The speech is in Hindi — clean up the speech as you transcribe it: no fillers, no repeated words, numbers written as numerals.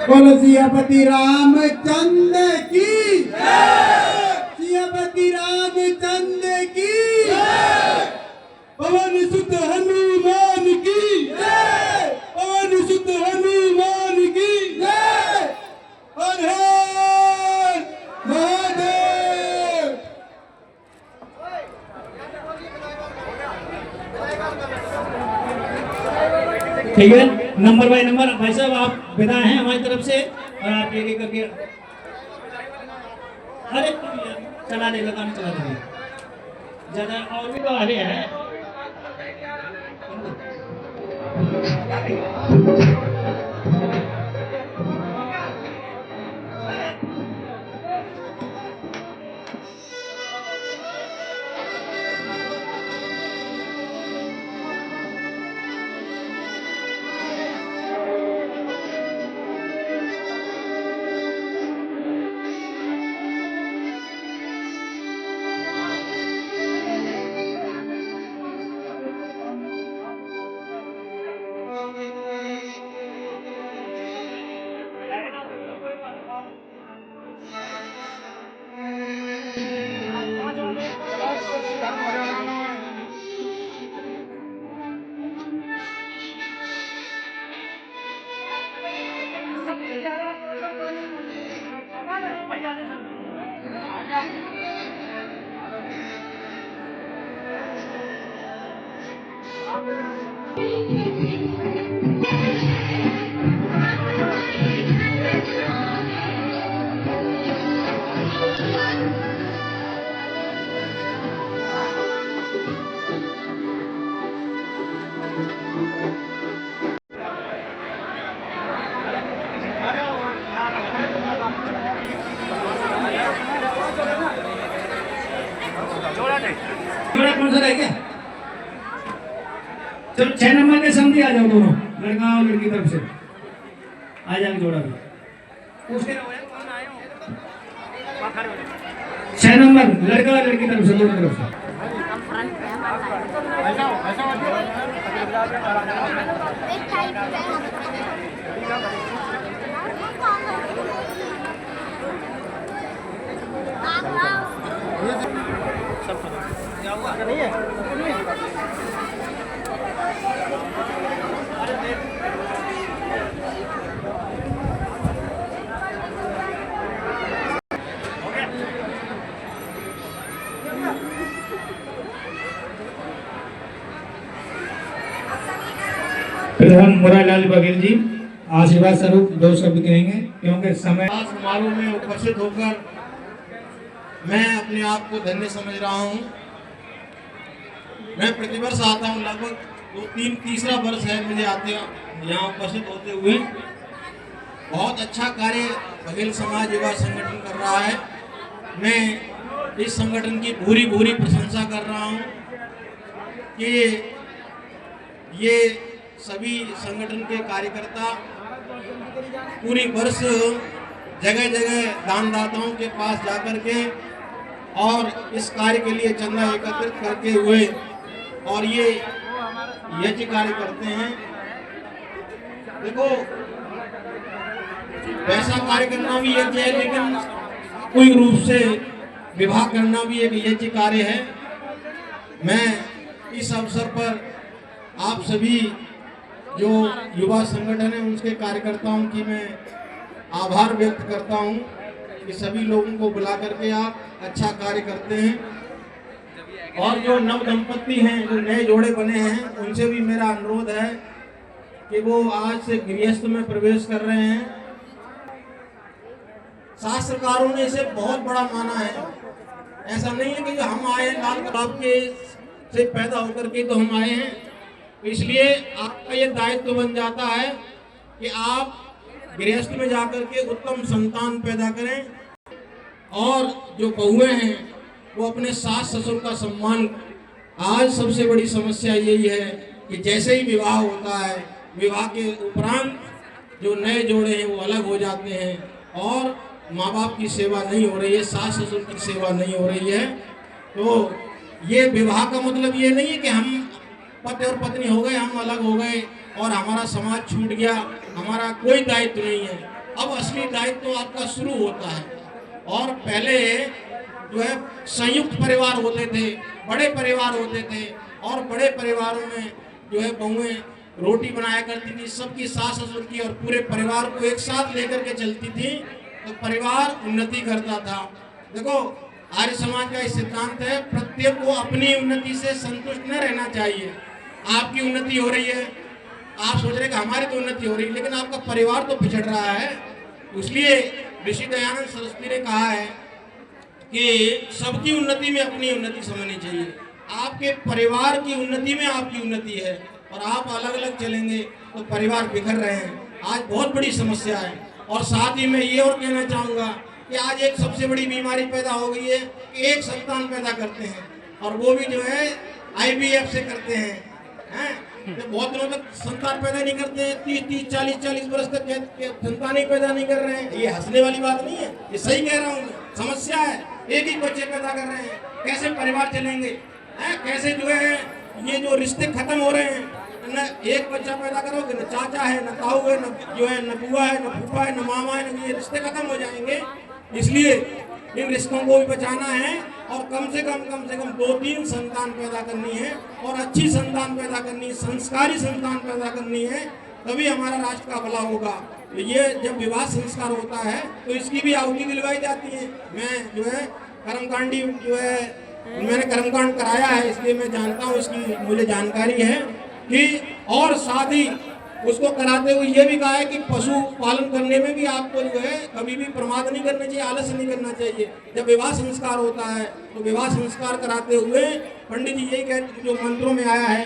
बोलो सियापति रामचंद्र की सियापति रामचंद्र की पवन सुत हनुमान की पवन सुत हनुमान की हर हर महादेव। ठीक है, नंबर बाय नंबर भाई साहब आप विदा हैं हमारी तरफ से, और आप एक एक करके अरे चला देगा काम चला देगा ज्यादा, और भी तो आगे है। कौन सा रह गया? चलो 6 नंबर के समझी आ जाओ दोनों, लड़का और लड़की तरफ से आ जाएंगे जोड़ा भी। 6 नंबर लड़का और लड़की तरफ से, दोनों तरफ से। नहीं है प्रधान मुरारलाल बघेल जी आशीर्वाद स्वरूप 2 शब्द कहेंगे, क्योंकि समय समारोह में उपस्थित होकर मैं अपने आप को धन्य समझ रहा हूँ। मैं प्रतिवर्ष आता हूँ, लगभग तीसरा वर्ष है मुझे आते यहाँ उपस्थित होते हुए। बहुत अच्छा कार्य बघेल समाज युवा संगठन कर रहा है। मैं इस संगठन की भूरी भूरी प्रशंसा कर रहा हूँ कि ये सभी संगठन के कार्यकर्ता पूरी वर्ष जगह जगह दानदाताओं के पास जाकर के और इस कार्य के लिए चंदा एकत्रित करके हुए और ये यज्ञ कार्य करते हैं। देखो, पैसा कार्य करना भी यज्ञ है, लेकिन कोई रूप से विवाह करना भी एक यज्ञ कार्य है। मैं इस अवसर पर आप सभी जो युवा संगठन है उसके कार्यकर्ताओं की मैं आभार व्यक्त करता हूं कि सभी लोगों को बुला करके आप अच्छा कार्य करते हैं। और जो नव दंपत्ति हैं, जो नए जोड़े बने हैं, उनसे भी मेरा अनुरोध है कि वो आज से गृहस्थ में प्रवेश कर रहे हैं। शास्त्रकारों ने इसे बहुत बड़ा माना है। ऐसा नहीं है कि हम आए लाल गुलाब के से पैदा होकर के तो हम आए हैं। इसलिए आपका ये दायित्व बन जाता है कि आप गृहस्थ में जाकर के उत्तम संतान पैदा करें और जो बहुएं हैं वो अपने सास ससुर का सम्मान। आज सबसे बड़ी समस्या यही है कि जैसे ही विवाह होता है, विवाह के उपरांत जो नए जोड़े हैं वो अलग हो जाते हैं और माँ बाप की सेवा नहीं हो रही है, सास ससुर की सेवा नहीं हो रही है, तो ये विवाह का मतलब ये नहीं है कि हम पति और पत्नी हो गए, हम अलग हो गए और हमारा समाज छूट गया, हमारा कोई दायित्व नहीं है। अब असली दायित्व तो आपका शुरू होता है। और पहले जो है संयुक्त परिवार होते थे, बड़े परिवार होते थे, और बड़े परिवारों में जो है बहुएं रोटी बनाया करती थी, सबकी सास ससुर की, और पूरे परिवार को एक साथ लेकर के चलती थी, तो परिवार उन्नति करता था। देखो, आर्य समाज का सिद्धांत है, प्रत्येक को अपनी उन्नति से संतुष्ट न रहना चाहिए। आपकी उन्नति हो रही है, आप सोच रहे कि हमारी तो उन्नति हो रही है, लेकिन आपका परिवार तो पिछड़ रहा है। इसलिए ऋषि दयानंद सरस्वती ने कहा है कि सबकी उन्नति में अपनी उन्नति समझनी चाहिए। आपके परिवार की उन्नति में आपकी उन्नति है, और आप अलग अलग चलेंगे तो परिवार बिखर रहे हैं। आज बहुत बड़ी समस्या है। और साथ ही मैं ये और कहना चाहूँगा कि आज एक सबसे बड़ी बीमारी पैदा हो गई है कि एक संतान पैदा करते हैं, और वो भी जो है IVF से करते हैं। तो बहुत दिनों तक संतान पैदा नहीं करते हैं, 30, 40 वर्ष तक संतान ही पैदा नहीं कर रहे हैं। ये हंसने वाली बात नहीं है, ये सही कह रहा हूँ, समस्या है। एक ही बच्चे पैदा कर रहे हैं, कैसे परिवार चलेंगे? कैसे जो है ये जो रिश्ते खत्म हो रहे हैं, न एक बच्चा पैदा करोगे, न चाचा है, न ताऊ है, न जो है, न बुआ है, न फूफा है, न मामा है, न ये रिश्ते खत्म हो जाएंगे। इसलिए इन रिश्तों को भी बचाना है, और कम से कम 2-3 संतान पैदा करनी है, और अच्छी संतान पैदा करनी है, संस्कारी संतान पैदा करनी है, तभी हमारा राष्ट्र का भला होगा। तो ये जब विवाह संस्कार होता है तो इसकी भी आहुति दिलवाई जाती है। मैं जो है कर्मकांडी जो है, मैंने कर्मकांड कराया है, इसलिए मैं जानता हूँ, इसकी मुझे जानकारी है कि, और साथ ही उसको कराते हुए ये भी कहा है कि पशु पालन करने में भी आपको जो है कभी भी प्रमाद नहीं करना चाहिए, आलस्य नहीं करना चाहिए। जब विवाह संस्कार होता है तो विवाह संस्कार कराते हुए पंडित जी यही कहते, जो मंत्रों में आया है